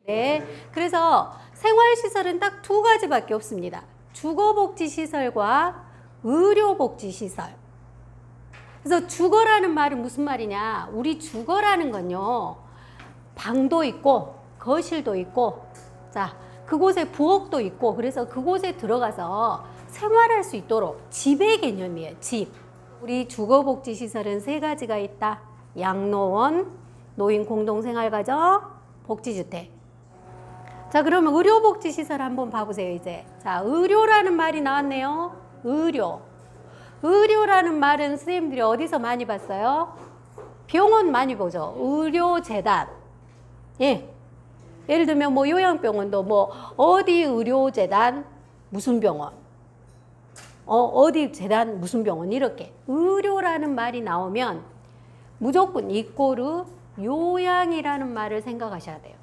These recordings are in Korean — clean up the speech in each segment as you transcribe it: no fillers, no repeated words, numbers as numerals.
네, 그래서 생활시설은 딱 두 가지밖에 없습니다. 주거복지시설과 의료복지시설. 그래서 주거라는 말은 무슨 말이냐? 우리 주거라는 건요, 방도 있고 거실도 있고, 자, 그곳에 부엌도 있고, 그래서 그곳에 들어가서 생활할 수 있도록 집의 개념이에요. 집. 우리 주거복지시설은 세 가지가 있다. 양로원, 노인 공동생활가정, 복지주택. 자, 그러면 의료복지시설 한번 봐보세요, 이제. 자, 의료라는 말이 나왔네요. 의료. 의료라는 말은 선생님들이 어디서 많이 봤어요? 병원 많이 보죠. 의료재단. 예. 예를 들면 뭐 요양병원도 뭐 어디 의료재단 무슨 병원. 어디 재단 무슨 병원 이렇게. 의료라는 말이 나오면 무조건 이꼬르 요양이라는 말을 생각하셔야 돼요.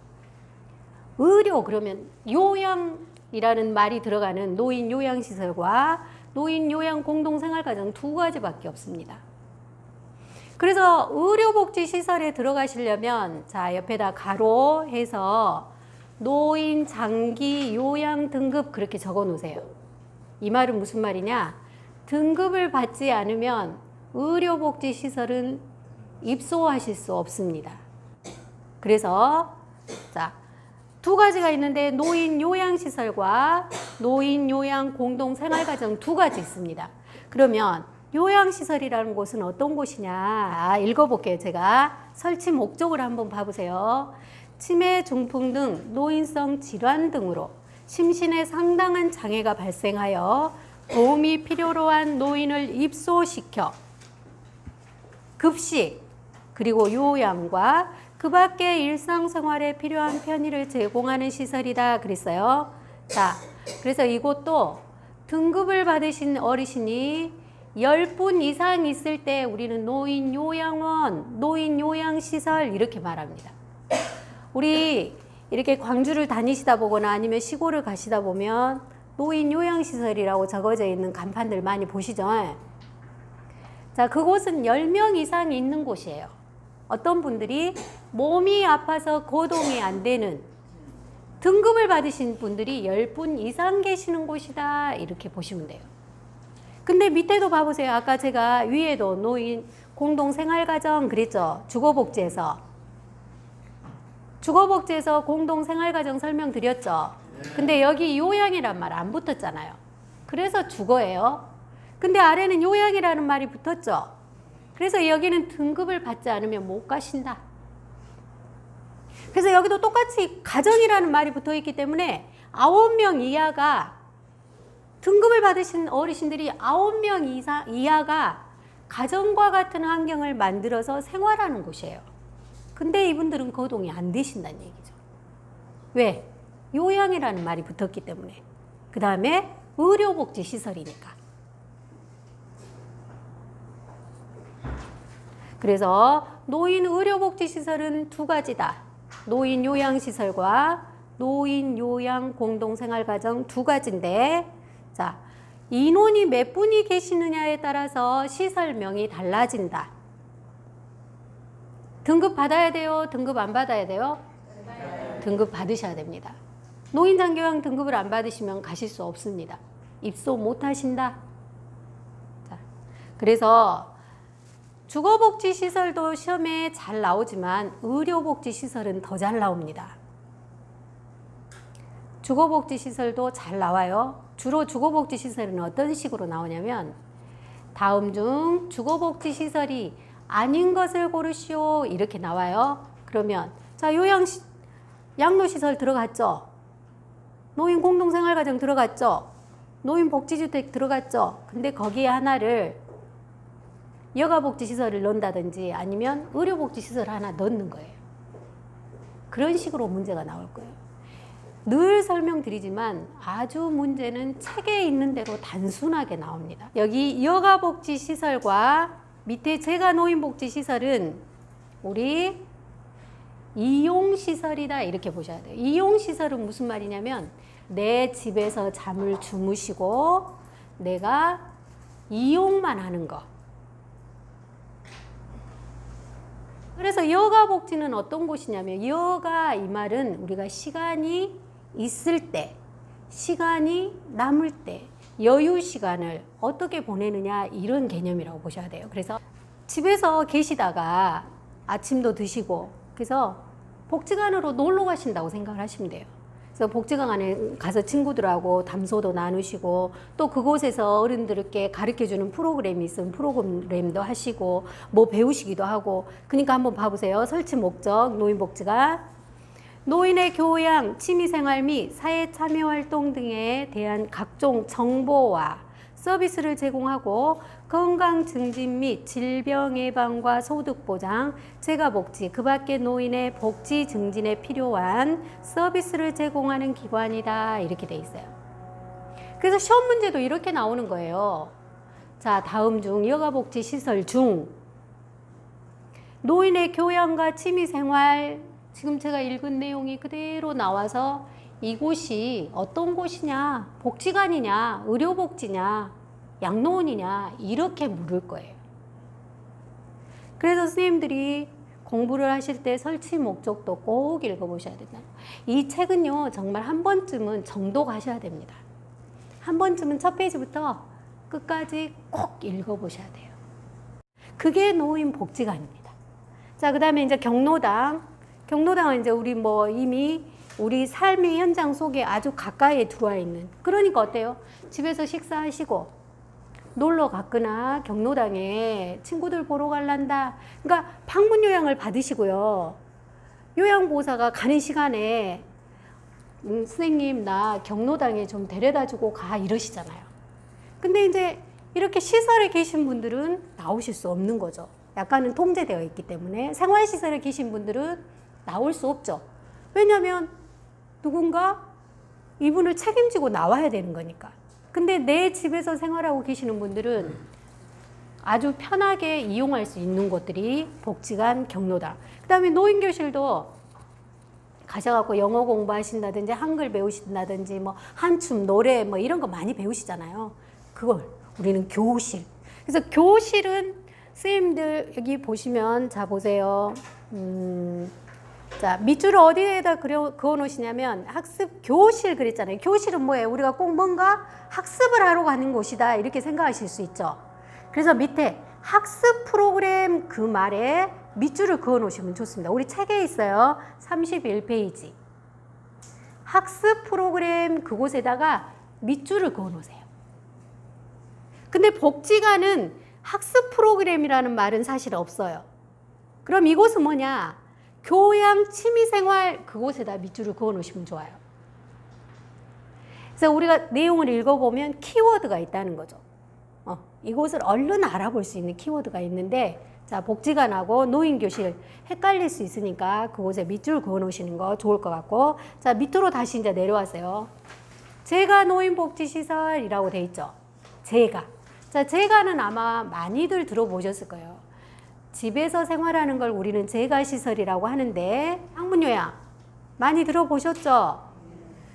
의료 그러면 요양이라는 말이 들어가는 노인 요양시설과 노인 요양 공동생활가정 두 가지밖에 없습니다. 그래서 의료복지시설에 들어가시려면 자 옆에다 가로해서 노인 장기 요양 등급 그렇게 적어 놓으세요. 이 말은 무슨 말이냐? 등급을 받지 않으면 의료복지시설은 입소하실 수 없습니다. 그래서 자, 두 가지가 있는데 노인 요양시설과 노인 요양 공동생활가정 두 가지 있습니다. 그러면 요양시설이라는 곳은 어떤 곳이냐? 읽어볼게요. 제가 설치 목적을 한번 봐보세요. 치매, 중풍 등 노인성 질환 등으로 심신에 상당한 장애가 발생하여 도움이 필요로 한 노인을 입소시켜 급식 그리고 요양과 그 밖에 일상생활에 필요한 편의를 제공하는 시설이다 그랬어요. 자, 그래서 이곳도 등급을 받으신 어르신이 10분 이상 있을 때 우리는 노인 요양원, 노인 요양시설 이렇게 말합니다. 우리 이렇게 광주를 다니시다 보거나 아니면 시골을 가시다 보면 노인 요양시설이라고 적어져 있는 간판들 많이 보시죠? 자, 그곳은 10명 이상 있는 곳이에요. 어떤 분들이 몸이 아파서 거동이 안 되는 등급을 받으신 분들이 10분 이상 계시는 곳이다 이렇게 보시면 돼요. 근데 밑에도 봐보세요. 아까 제가 위에도 노인 공동생활가정 그랬죠. 주거복지에서 공동생활가정 설명드렸죠. 근데 여기 요양이란 말 안 붙었잖아요. 그래서 주거예요. 근데 아래는 요양이라는 말이 붙었죠. 그래서 여기는 등급을 받지 않으면 못 가신다. 그래서 여기도 똑같이 가정이라는 말이 붙어 있기 때문에 9명 이하가 등급을 받으신 어르신들이 9명 이하가 가정과 같은 환경을 만들어서 생활하는 곳이에요. 근데 이분들은 거동이 안 되신다는 얘기죠. 왜? 요양이라는 말이 붙었기 때문에. 그 다음에 의료복지시설이니까. 그래서 노인 의료복지시설은 두 가지다. 노인 요양시설과 노인 요양 공동생활가정 두 가지인데 자, 인원이 몇 분이 계시느냐에 따라서 시설명이 달라진다. 등급 받아야 돼요? 등급 안 받아야 돼요? 등급 받으셔야 됩니다. 노인 장기요양 등급을 안 받으시면 가실 수 없습니다. 입소 못 하신다. 자, 그래서 주거복지시설도 시험에 잘 나오지만 의료복지시설은 더 잘 나옵니다. 주거복지시설도 잘 나와요. 주로 주거복지시설은 어떤 식으로 나오냐면 다음 중 주거복지시설이 아닌 것을 고르시오 이렇게 나와요. 그러면 자 양로시설 들어갔죠. 노인 공동생활가정 들어갔죠. 노인 복지주택 들어갔죠. 근데 거기에 하나를 여가복지시설을 넣는다든지 아니면 의료복지시설 하나 넣는 거예요. 그런 식으로 문제가 나올 거예요. 늘 설명드리지만 아주 문제는 책에 있는 대로 단순하게 나옵니다. 여기 여가복지시설과 밑에 재가노인복지시설은 우리 이용시설이다 이렇게 보셔야 돼요. 이용시설은 무슨 말이냐면 내 집에서 잠을 주무시고 내가 이용만 하는 거. 그래서 여가복지는 어떤 곳이냐면, 여가 이 말은 우리가 시간이 있을 때, 시간이 남을 때, 여유 시간을 어떻게 보내느냐, 이런 개념이라고 보셔야 돼요. 그래서 집에서 계시다가 아침도 드시고, 그래서 복지관으로 놀러 가신다고 생각을 하시면 돼요. 그래서 복지관에 가서 친구들하고 담소도 나누시고, 또 그곳에서 어른들께 가르쳐주는 프로그램이 있으면 프로그램도 하시고, 뭐 배우시기도 하고. 그러니까 한번 봐보세요. 설치 목적, 노인복지관. 노인의 교양, 취미생활 및 사회 참여활동 등에 대한 각종 정보와 서비스를 제공하고, 건강 증진 및 질병 예방과 소득 보장, 재가복지, 그 밖에 노인의 복지 증진에 필요한 서비스를 제공하는 기관이다. 이렇게 돼 있어요. 그래서 시험 문제도 이렇게 나오는 거예요. 자, 다음 중 여가복지 시설 중 노인의 교양과 취미생활, 지금 제가 읽은 내용이 그대로 나와서 이곳이 어떤 곳이냐, 복지관이냐, 의료복지냐, 양로원이냐, 이렇게 물을 거예요. 그래서 선생님들이 공부를 하실 때 설치 목적도 꼭 읽어보셔야 된다. 이 책은요, 정말 한 번쯤은 정독하셔야 됩니다. 한 번쯤은 첫 페이지부터 끝까지 꼭 읽어보셔야 돼요. 그게 노인복지관입니다. 자, 그 다음에 이제 경로당. 경로당은 이제 우리 뭐 이미 우리 삶의 현장 속에 아주 가까이에 들어와 있는, 그러니까 어때요? 집에서 식사하시고 놀러 갔거나 경로당에 친구들 보러 갈란다. 그러니까 방문 요양을 받으시고요. 요양보호사가 가는 시간에 선생님 나 경로당에 좀 데려다 주고 가, 이러시잖아요. 근데 이제 이렇게 시설에 계신 분들은 나오실 수 없는 거죠. 약간은 통제되어 있기 때문에. 생활시설에 계신 분들은 나올 수 없죠. 왜냐하면 누군가 이분을 책임지고 나와야 되는 거니까. 근데 내 집에서 생활하고 계시는 분들은 아주 편하게 이용할 수 있는 곳들이 복지관, 경로당. 그 다음에 노인교실도 가셔갖고 영어 공부하신다든지 한글 배우신다든지 뭐 한춤, 노래 뭐 이런 거 많이 배우시잖아요. 그걸 우리는 교실. 그래서 교실은 선생님들 여기 보시면, 자 보세요. 자, 밑줄을 어디에다 그어 놓으시냐면 학습 교실 그랬잖아요. 교실은 뭐예요? 우리가 꼭 뭔가 학습을 하러 가는 곳이다, 이렇게 생각하실 수 있죠. 그래서 밑에 학습 프로그램 그 말에 밑줄을 그어 놓으시면 좋습니다. 우리 책에 있어요. 31페이지. 학습 프로그램 그곳에다가 밑줄을 그어 놓으세요. 근데 복지관은 학습 프로그램이라는 말은 사실 없어요. 그럼 이곳은 뭐냐? 교양, 취미생활 그곳에다 밑줄을 그어 놓으시면 좋아요. 그래서 우리가 내용을 읽어보면 키워드가 있다는 거죠. 이곳을 얼른 알아볼 수 있는 키워드가 있는데, 자, 복지관하고 노인교실 헷갈릴 수 있으니까 그곳에 밑줄 그어 놓으시는 거 좋을 것 같고, 자, 밑으로 다시 이제 내려와서요. 재가 노인복지시설이라고 돼 있죠. 재가. 자, 재가는 아마 많이들 들어보셨을 거예요. 집에서 생활하는 걸 우리는 재가시설이라고 하는데, 방문요양 많이 들어보셨죠?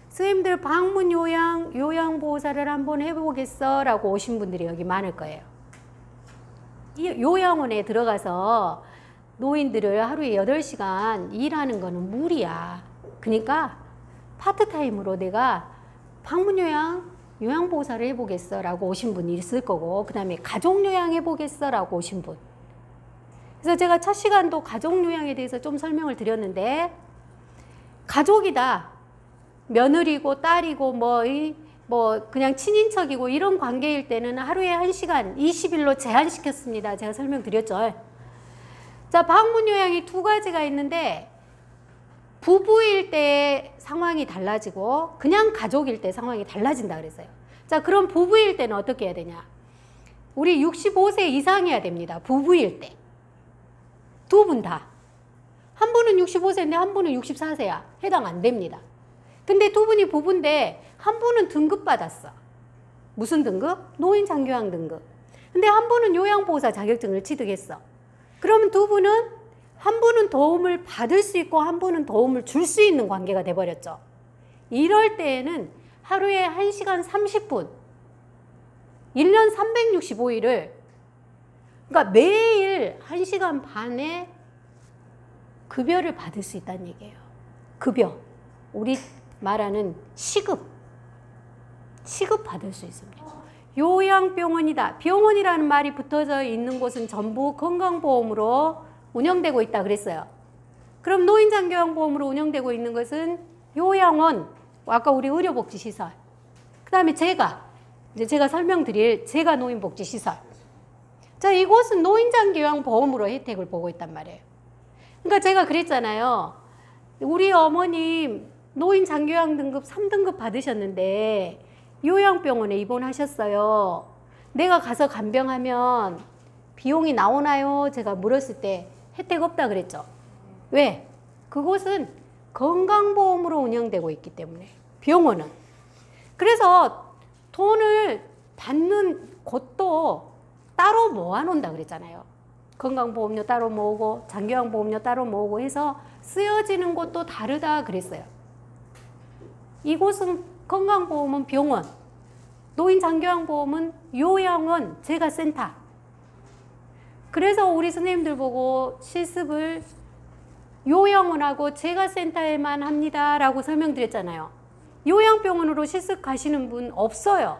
선생님들 방문요양, 요양보호사를 한번 해보겠어 라고 오신 분들이 여기 많을 거예요. 이 요양원에 들어가서 노인들을 하루에 8시간 일하는 거는 무리야. 그러니까 파트타임으로 내가 방문요양, 요양보호사를 해보겠어 라고 오신 분이 있을 거고, 그 다음에 가족요양 해보겠어 라고 오신 분. 그래서 제가 첫 시간도 가족요양에 대해서 좀 설명을 드렸는데, 가족이다, 며느리고 딸이고 뭐 그냥 친인척이고 이런 관계일 때는 하루에 1시간 20일로 제한시켰습니다. 제가 설명드렸죠. 자, 방문요양이 두 가지가 있는데, 부부일 때 상황이 달라지고 그냥 가족일 때 상황이 달라진다 그랬어요. 자, 그럼 부부일 때는 어떻게 해야 되냐? 우리 65세 이상이어야 됩니다. 부부일 때. 두 분 다. 한 분은 65세인데 한 분은 64세야. 해당 안 됩니다. 근데 두 분이 부부인데 한 분은 등급받았어. 무슨 등급? 노인장교양 등급. 근데 한 분은 요양보호사 자격증을 취득했어. 그러면 두 분은, 한 분은 도움을 받을 수 있고 한 분은 도움을 줄 수 있는 관계가 돼버렸죠. 이럴 때에는 하루에 1시간 30분, 1년 365일을, 그러니까 매일 1시간 반의 급여를 받을 수 있다는 얘기예요. 급여. 우리 말하는 시급 받을 수 있습니다. 요양병원이다. 병원이라는 말이 붙어져 있는 곳은 전부 건강보험으로 운영되고 있다 그랬어요. 그럼 노인장기요양보험으로 운영되고 있는 것은 요양원, 아까 우리 의료복지시설, 그 다음에 이제 제가 설명드릴 제가 노인복지시설. 자, 이곳은 노인장기요양보험으로 혜택을 보고 있단 말이에요. 그러니까 제가 그랬잖아요. 우리 어머님 노인장기요양 등급 3등급 받으셨는데 요양병원에 입원하셨어요. 내가 가서 간병하면 비용이 나오나요? 제가 물었을 때 혜택 없다 그랬죠. 왜? 그곳은 건강보험으로 운영되고 있기 때문에, 병원은. 그래서 돈을 받는 곳도 따로 모아놓는다 그랬잖아요. 건강보험료 따로 모으고 장기요양보험료 따로 모으고 해서 쓰여지는 곳도 다르다 그랬어요. 이곳은 건강보험은 병원, 노인장기요양보험은 요양원, 재가센터. 그래서 우리 선생님들 보고 실습을 요양원하고 재가센터에만 합니다 라고 설명드렸잖아요. 요양병원으로 실습 가시는 분 없어요.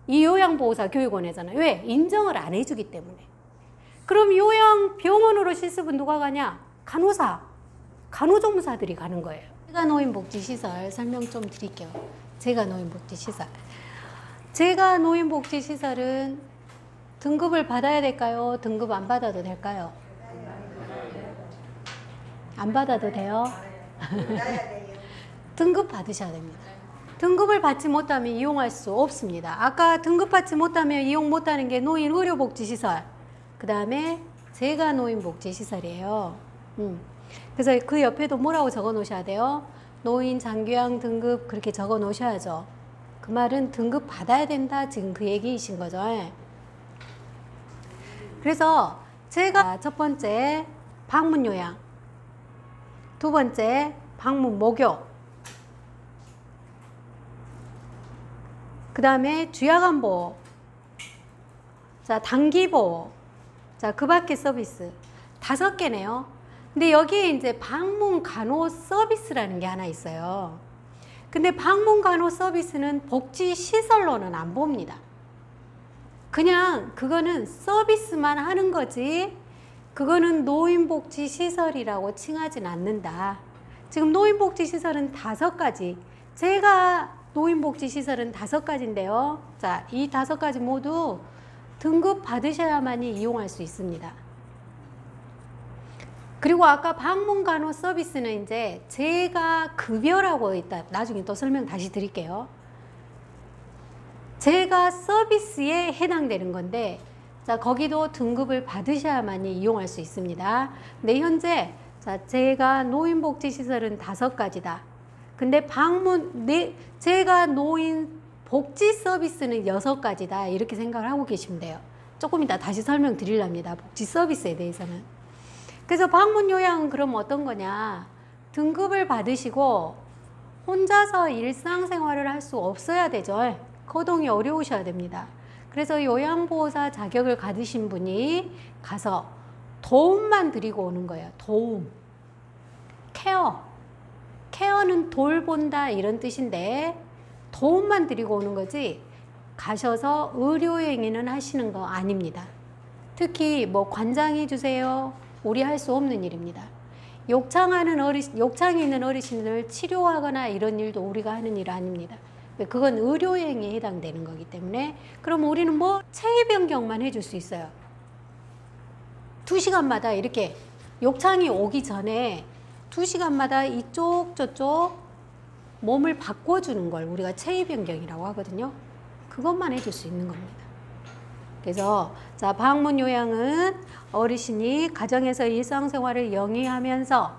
이 요양보호사 교육원에서는. 왜? 인정을 안 해주기 때문에. 그럼 요양병원으로 실습은 누가 가냐? 간호사, 간호조무사들이 가는 거예요. 제가 노인복지시설 설명 좀 드릴게요. 제가 노인복지시설. 제가 노인복지시설은 등급을 받아야 될까요? 등급 안 받아도 될까요? 안 받아도 돼요? 등급 받으셔야 됩니다. 등급을 받지 못하면 이용할 수 없습니다. 아까 등급 받지 못하면 이용 못하는 게 노인의료복지시설, 그 다음에 제가 노인복지시설이에요. 그래서 그 옆에도 뭐라고 적어 놓으셔야 돼요? 노인 장기요양 등급 그렇게 적어 놓으셔야죠. 그 말은 등급 받아야 된다, 지금 그 얘기이신 거죠. 그래서 제가 첫 번째 방문요양, 두 번째 방문목욕, 그 다음에 주야간보호, 자 단기보호, 자 그 밖에 서비스 5개네요. 근데 여기에 이제 방문 간호 서비스라는 게 하나 있어요. 근데 방문 간호 서비스는 복지시설로는 안 봅니다. 그냥 그거는 서비스만 하는 거지, 그거는 노인복지시설이라고 칭하진 않는다. 지금 노인복지시설은 5가지, 제가 노인복지시설은 5가지인데요. 자, 이 5가지 모두 등급 받으셔야만이 이용할 수 있습니다. 그리고 아까 방문간호 서비스는 이제 제가 급여라고 있다. 나중에 또 설명 다시 드릴게요. 제가 서비스에 해당되는 건데, 자, 거기도 등급을 받으셔야만이 이용할 수 있습니다. 근데 현재, 자, 제가 노인복지시설은 5가지다. 근데 제가 노인복지 서비스는 6가지다. 이렇게 생각을 하고 계시면 돼요. 조금 이따 다시 설명드리랍니다. 복지 서비스에 대해서는. 그래서 방문요양은 그럼 어떤 거냐? 등급을 받으시고 혼자서 일상생활을 할 수 없어야 되죠. 거동이 어려우셔야 됩니다. 그래서 요양보호사 자격을 가지신 분이 가서 도움만 드리고 오는 거예요. 도움. 케어는 돌본다 이런 뜻인데 도움만 드리고 오는 거지 가셔서 의료행위는 하시는 거 아닙니다. 특히 뭐 관장해 주세요. 우리 할 수 없는 일입니다. 욕창이 있는 어르신을 치료하거나 이런 일도 우리가 하는 일 아닙니다. 그건 의료행위에 해당되는 거기 때문에. 그럼 우리는 뭐 체위 변경만 해줄 수 있어요. 2시간마다 이렇게 욕창이 오기 전에 2시간마다 이쪽 저쪽 몸을 바꿔주는 걸 우리가 체위 변경이라고 하거든요. 그것만 해줄 수 있는 겁니다. 그래서 자, 방문 요양은 어르신이 가정에서 일상생활을 영위하면서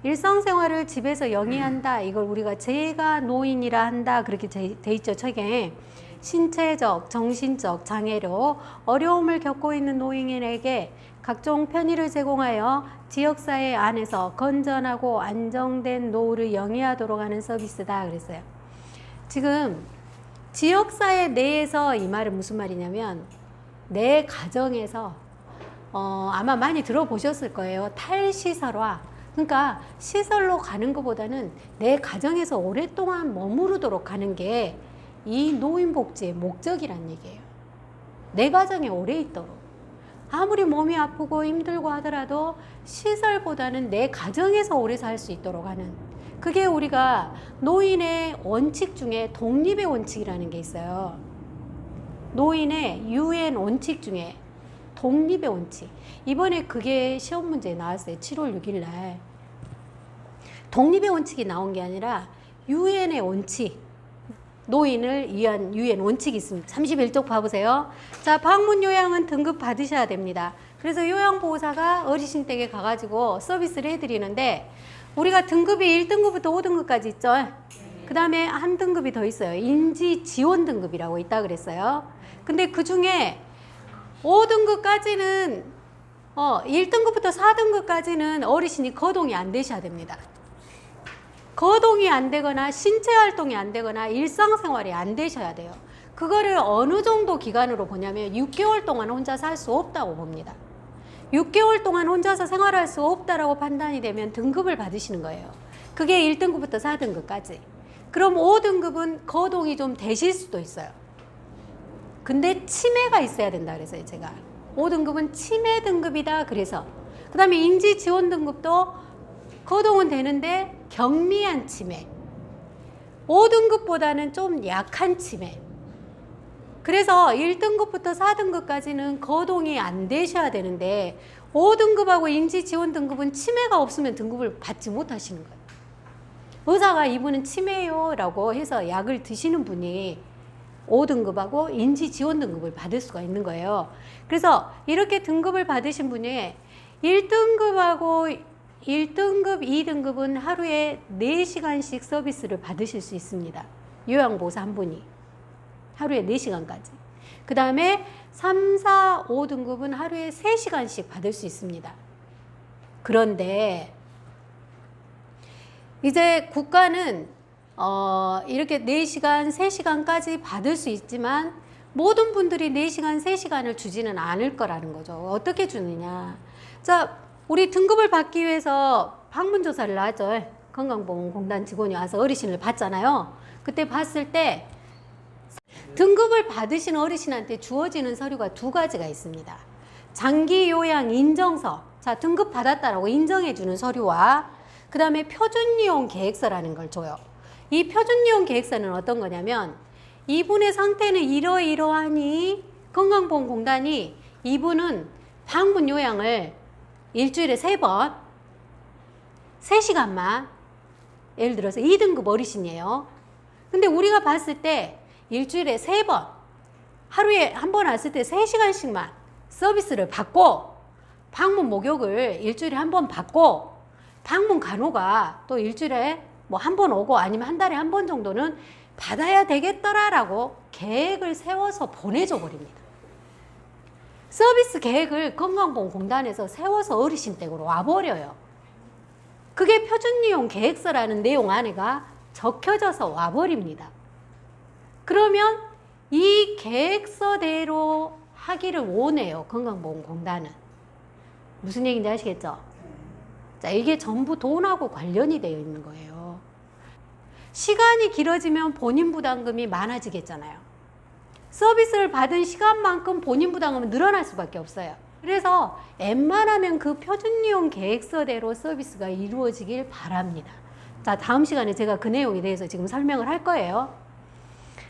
일상생활을 집에서 영위한다. 이걸 우리가 제가 노인이라 한다. 그렇게 돼 있죠, 책에. 신체적, 정신적 장애로 어려움을 겪고 있는 노인에게 각종 편의를 제공하여 지역사회 안에서 건전하고 안정된 노후를 영위하도록 하는 서비스다. 그랬어요. 지금 지역사회 내에서 이 말은 무슨 말이냐면 내 가정에서 아마 많이 들어보셨을 거예요. 탈시설화. 그러니까 시설로 가는 것보다는 내 가정에서 오랫동안 머무르도록 하는 게 이 노인복지의 목적이란 얘기예요. 내 가정에 오래 있도록. 아무리 몸이 아프고 힘들고 하더라도 시설보다는 내 가정에서 오래 살 수 있도록 하는, 그게 우리가 노인의 원칙 중에 독립의 원칙이라는 게 있어요. 노인의 UN 원칙 중에 독립의 원칙. 이번에 그게 시험 문제에 나왔어요. 7월 6일 날. 독립의 원칙이 나온 게 아니라 UN의 원칙. 노인을 위한 UN 원칙이 있습니다. 31쪽 봐보세요. 자, 방문 요양은 등급 받으셔야 됩니다. 그래서 요양보호사가 어르신 댁에 가가지고 서비스를 해드리는데, 우리가 등급이 1등급부터 5등급까지 있죠. 그 다음에 한 등급이 더 있어요. 인지 지원 등급이라고 있다 그랬어요. 근데 그 중에 5등급까지는 1등급부터 4등급까지는 어르신이 거동이 안 되셔야 됩니다. 거동이 안 되거나 신체 활동이 안 되거나 일상생활이 안 되셔야 돼요. 그거를 어느 정도 기간으로 보냐면 6개월 동안 혼자 살 수 없다고 봅니다. 6개월 동안 혼자서 생활할 수 없다라고 판단이 되면 등급을 받으시는 거예요. 그게 1등급부터 4등급까지. 그럼 5등급은 거동이 좀 되실 수도 있어요. 근데 치매가 있어야 된다 그래서요, 제가. 5등급은 치매 등급이다 그래서. 그 다음에 인지 지원 등급도 거동은 되는데 경미한 치매. 5등급보다는 좀 약한 치매. 그래서 1등급부터 4등급까지는 거동이 안 되셔야 되는데 5등급하고 인지 지원 등급은 치매가 없으면 등급을 받지 못하시는 거예요. 의사가 이분은 치매요 라고 해서 약을 드시는 분이 5등급하고 인지 지원 등급을 받을 수가 있는 거예요. 그래서 이렇게 등급을 받으신 분이 1등급하고 1등급, 2등급은 하루에 4시간씩 서비스를 받으실 수 있습니다. 요양보호사 한 분이. 하루에 4시간까지. 그 다음에 3, 4, 5등급은 하루에 3시간씩 받을 수 있습니다. 그런데 이제 국가는 이렇게 4시간, 3시간까지 받을 수 있지만 모든 분들이 4시간, 3시간을 주지는 않을 거라는 거죠. 어떻게 주느냐. 자, 우리 등급을 받기 위해서 방문조사를 하죠. 건강보험공단 직원이 와서 어르신을 봤잖아요. 그때 봤을 때 등급을 받으신 어르신한테 주어지는 서류가 2가지가 있습니다. 장기요양 인정서. 자, 등급 받았다라고 인정해주는 서류와 그 다음에 표준이용 계획서라는 걸 줘요. 이 표준이용 계획서는 어떤 거냐면 이분의 상태는 이러이러하니 건강보험공단이 이분은 방문 요양을 일주일에 3번 3시간만, 예를 들어서 2등급 어르신이에요. 근데 우리가 봤을 때 일주일에 3번 하루에 한 번 왔을 때 3시간씩만 서비스를 받고 방문 목욕을 일주일에 한 번 받고 방문 간호가 또 일주일에 뭐 한 번 오고 아니면 한 달에 한 번 정도는 받아야 되겠더라라고 계획을 세워서 보내줘 버립니다. 서비스 계획을 건강보험공단에서 세워서 어르신 댁으로 와버려요. 그게 표준이용 계획서라는 내용 안에가 적혀져서 와버립니다. 그러면 이 계획서대로 하기를 원해요, 건강보험공단은. 무슨 얘기인지 아시겠죠? 자, 이게 전부 돈하고 관련이 되어 있는 거예요. 시간이 길어지면 본인 부담금이 많아지겠잖아요. 서비스를 받은 시간만큼 본인 부담금은 늘어날 수밖에 없어요. 그래서 웬만하면 그 표준이용 계획서대로 서비스가 이루어지길 바랍니다. 자, 다음 시간에 제가 그 내용에 대해서 지금 설명을 할 거예요.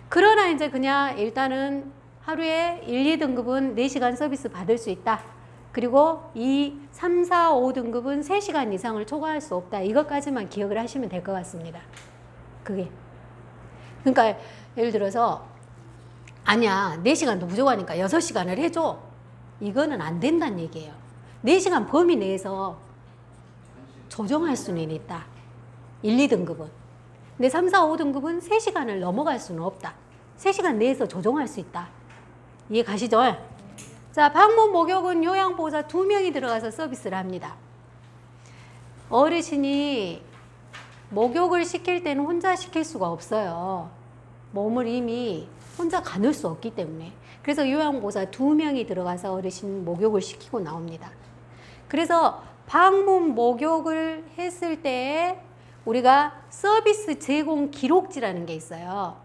그러나 이제 그냥 일단은 하루에 1, 2등급은 4시간 서비스 받을 수 있다. 그리고 이 3, 4, 5등급은 3시간 이상을 초과할 수 없다. 이것까지만 기억을 하시면 될 것 같습니다. 그게. 그러니까 예를 들어서 아니야, 4시간도 부족하니까 6시간을 해줘. 이거는 안 된다는 얘기예요. 4시간 범위 내에서 조정할 수는 있다. 1, 2등급은. 근데 3, 4, 5등급은 3시간을 넘어갈 수는 없다. 3시간 내에서 조정할 수 있다. 이해 가시죠? 자, 방문 목욕은 요양보호사 2명이 들어가서 서비스를 합니다. 어르신이 목욕을 시킬 때는 혼자 시킬 수가 없어요. 몸을 이미 혼자 가눌 수 없기 때문에. 그래서 요양보호사 2명이 들어가서 어르신 목욕을 시키고 나옵니다. 그래서 방문 목욕을 했을 때 우리가 서비스 제공 기록지라는 게 있어요.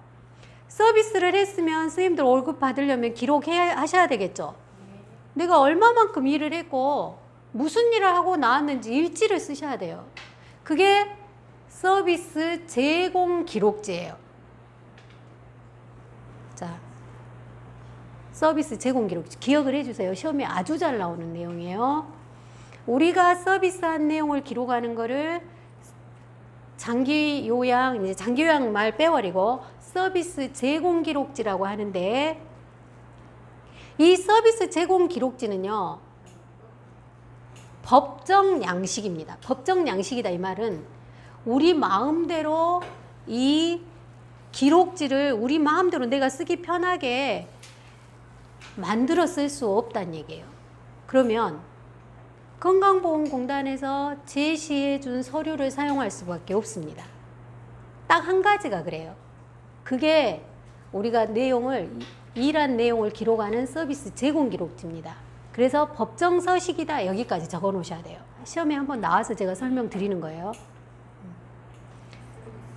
서비스를 했으면 선생님들 월급 받으려면 기록하셔야 되겠죠. 내가 얼마만큼 일을 했고 무슨 일을 하고 나왔는지 일지를 쓰셔야 돼요. 그게 서비스 제공 기록지예요. 자, 서비스 제공 기록지 기억을 해주세요. 시험에 아주 잘 나오는 내용이에요. 우리가 서비스한 내용을 기록하는 거를 장기 요양, 이제 장기 요양 말 빼버리고 서비스 제공 기록지라고 하는데, 이 서비스 제공 기록지는요, 법정 양식입니다. 법정 양식이다 이 말은 우리 마음대로 이 기록지를 우리 마음대로 내가 쓰기 편하게 만들어 쓸 수 없다는 얘기예요. 그러면 건강보험공단에서 제시해 준 서류를 사용할 수밖에 없습니다. 딱 한 가지가 그래요. 그게 우리가 일한 내용을 기록하는 서비스 제공 기록지입니다. 그래서 법정 서식이다 여기까지 적어 놓으셔야 돼요. 시험에 한번 나와서 제가 설명드리는 거예요.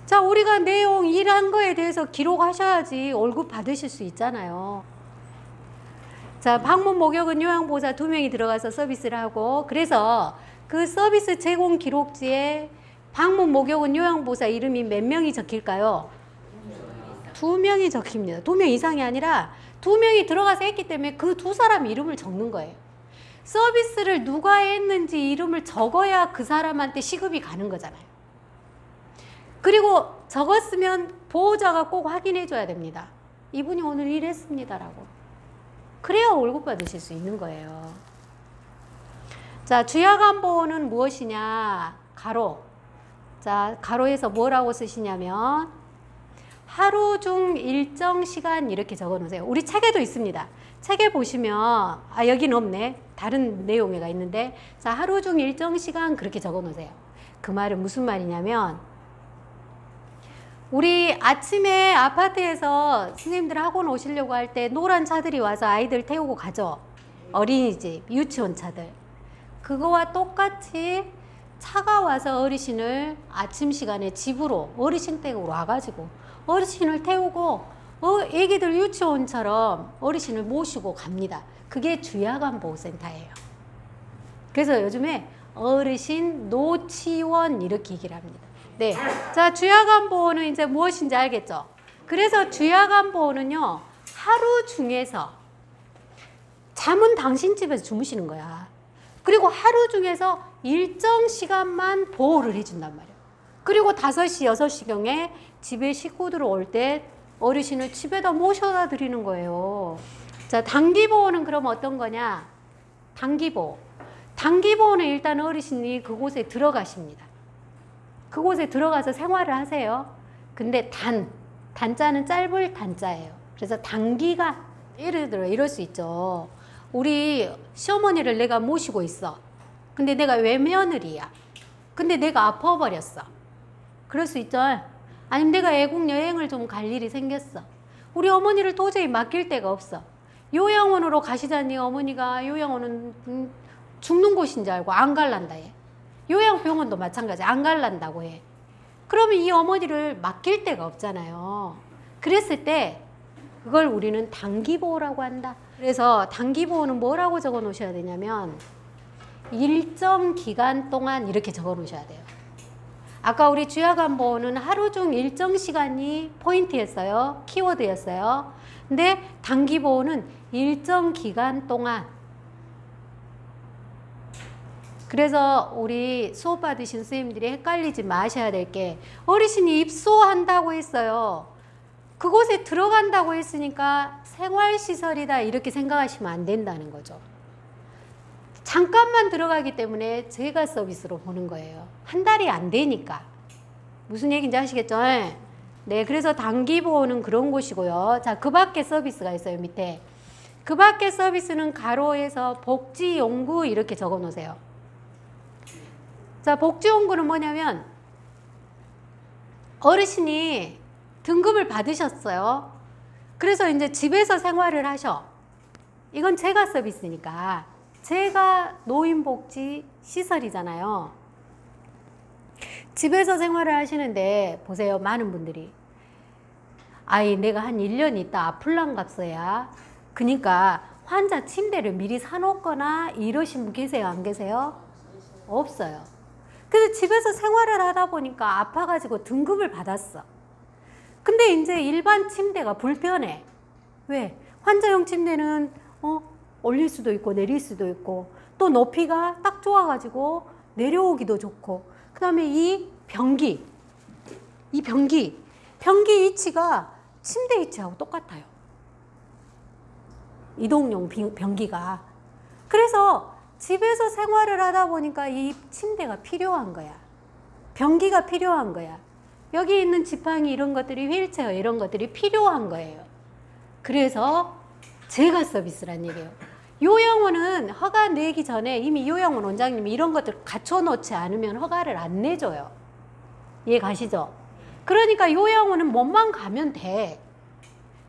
자, 우리가 내용 일한 거에 대해서 기록하셔야지 월급 받으실 수 있잖아요. 자, 방문 목욕은 요양보호사 2명이 들어가서 서비스를 하고, 그래서 그 서비스 제공 기록지에 방문 목욕은 요양보호사 이름이 몇 명이 적힐까요? 2명이 적힙니다. 2명 이상이 아니라 2명이 들어가서 했기 때문에 그 2사람 이름을 적는 거예요. 서비스를 누가 했는지 이름을 적어야 그 사람한테 시급이 가는 거잖아요. 그리고 적었으면 보호자가 꼭 확인해 줘야 됩니다. 이분이 오늘 일했습니다라고. 그래야 월급 받으실 수 있는 거예요. 자, 주야간보호는 무엇이냐? 가로. 자, 가로에서 뭐라고 쓰시냐면 하루 중 일정 시간 이렇게 적어 놓으세요. 우리 책에도 있습니다. 책에 보시면 여기는 없네. 다른 내용에가 있는데, 자, 하루 중 일정 시간 그렇게 적어 놓으세요. 그 말은 무슨 말이냐면, 우리 아침에 아파트에서 선생님들 학원 오시려고 할 때 노란 차들이 와서 아이들 태우고 가죠. 어린이집, 유치원 차들. 그거와 똑같이 차가 와서 어르신을 아침 시간에 집으로 어르신 댁으로 와가지고 어르신을 태우고 애기들 유치원처럼 어르신을 모시고 갑니다. 그게 주야간보호센터예요. 그래서 요즘에 어르신 노치원 이렇게 얘기를 합니다. 네, 자, 주야간보호는 이제 무엇인지 알겠죠? 그래서 주야간보호는요, 하루 중에서 잠은 당신 집에서 주무시는 거야. 그리고 하루 중에서 일정 시간만 보호를 해준단 말이에요. 그리고 5시, 6시경에 집에 식구들 올 때 어르신을 집에다 모셔다 드리는 거예요. 자, 단기보호는 그럼 어떤 거냐? 단기보호. 단기보호는 일단 어르신이 그곳에 들어가십니다. 그곳에 들어가서 생활을 하세요. 근데 단자는 짧을 단자예요. 그래서 단기간, 예를 들어 이럴 수 있죠. 우리 시어머니를 내가 모시고 있어. 근데 내가 외며느리야. 근데 내가 아파버렸어. 그럴 수 있죠. 아니면 내가 외국 여행을 좀 갈 일이 생겼어. 우리 어머니를 도저히 맡길 데가 없어. 요양원으로 가시자니 어머니가 요양원은 죽는 곳인 줄 알고 안 갈란다 해. 요양병원도 마찬가지, 안 갈란다고 해. 그러면 이 어머니를 맡길 데가 없잖아요. 그랬을 때 그걸 우리는 단기보호라고 한다. 그래서 단기보호는 뭐라고 적어 놓으셔야 되냐면 일정 기간 동안 이렇게 적어 놓으셔야 돼요. 아까 우리 주야간보호는 하루 중 일정 시간이 포인트였어요. 키워드였어요. 근데 단기보호는 일정 기간 동안. 그래서 우리 수업 받으신 선생님들이 헷갈리지 마셔야 될 게, 어르신이 입소한다고 했어요. 그곳에 들어간다고 했으니까 생활시설이다 이렇게 생각하시면 안 된다는 거죠. 잠깐만 들어가기 때문에 제가 서비스로 보는 거예요. 한 달이 안 되니까. 무슨 얘기인지 아시겠죠? 네, 그래서 단기보호는 그런 곳이고요. 자, 그 밖에 서비스가 있어요, 밑에. 그 밖에 서비스는 가로에서 복지용구 이렇게 적어 놓으세요. 자, 복지용구는 뭐냐면 어르신이 등급을 받으셨어요. 그래서 이제 집에서 생활을 하셔. 이건 재가 서비스니까 재가 노인복지 시설이잖아요. 집에서 생활을 하시는데 보세요. 많은 분들이 아이 내가 한 1년 있다 아플란갑서야. 그러니까 환자 침대를 미리 사놓거나 이러신 분 계세요? 안 계세요? 없어요. 그래서 집에서 생활을 하다 보니까 아파가지고 등급을 받았어. 근데 이제 일반 침대가 불편해. 왜? 환자용 침대는 올릴 수도 있고 내릴 수도 있고 또 높이가 딱 좋아가지고 내려오기도 좋고 그 다음에 이 변기 위치가 침대 위치하고 똑같아요. 이동용 변기가. 그래서 집에서 생활을 하다 보니까 이 침대가 필요한 거야. 변기가 필요한 거야. 여기 있는 지팡이 이런 것들이 휠체어 이런 것들이 필요한 거예요. 그래서 재가 서비스란 얘기예요. 요양원은 허가 내기 전에 이미 요양원 원장님이 이런 것들 갖춰놓지 않으면 허가를 안 내줘요. 이해 가시죠? 그러니까 요양원은 몸만 가면 돼.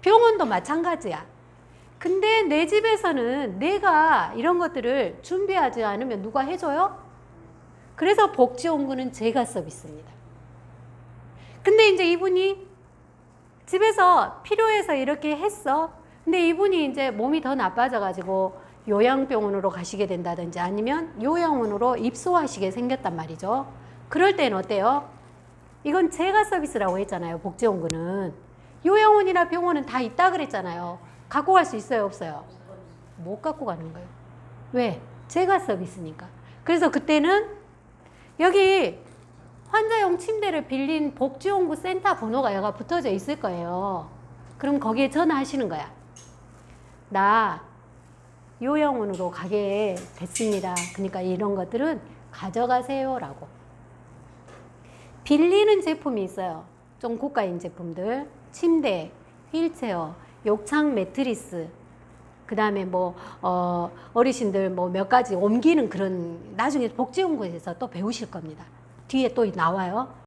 병원도 마찬가지야. 근데 내 집에서는 내가 이런 것들을 준비하지 않으면 누가 해줘요? 그래서 복지원구는 재가 서비스입니다. 근데 이제 이분이 집에서 필요해서 이렇게 했어. 근데 이분이 이제 몸이 더 나빠져가지고 요양병원으로 가시게 된다든지 아니면 요양원으로 입소하시게 생겼단 말이죠. 그럴 때는 어때요? 이건 재가 서비스라고 했잖아요. 복지원구는. 요양원이나 병원은 다 있다 그랬잖아요. 갖고 갈 수 있어요? 없어요? 못 갖고 가는 거예요. 왜? 재가 서비스니까. 그래서 그때는 여기 환자용 침대를 빌린 복지원구 센터 번호가 여가 붙어져 있을 거예요. 그럼 거기에 전화하시는 거야. 나 요양원으로 가게 됐습니다. 그러니까 이런 것들은 가져가세요 라고. 빌리는 제품이 있어요. 좀 고가인 제품들. 침대, 휠체어, 욕창 매트리스, 그 다음에 뭐 어르신들 뭐 몇 가지 옮기는 그런 나중에 복지원구에서 또 배우실 겁니다. 뒤에 또 나와요.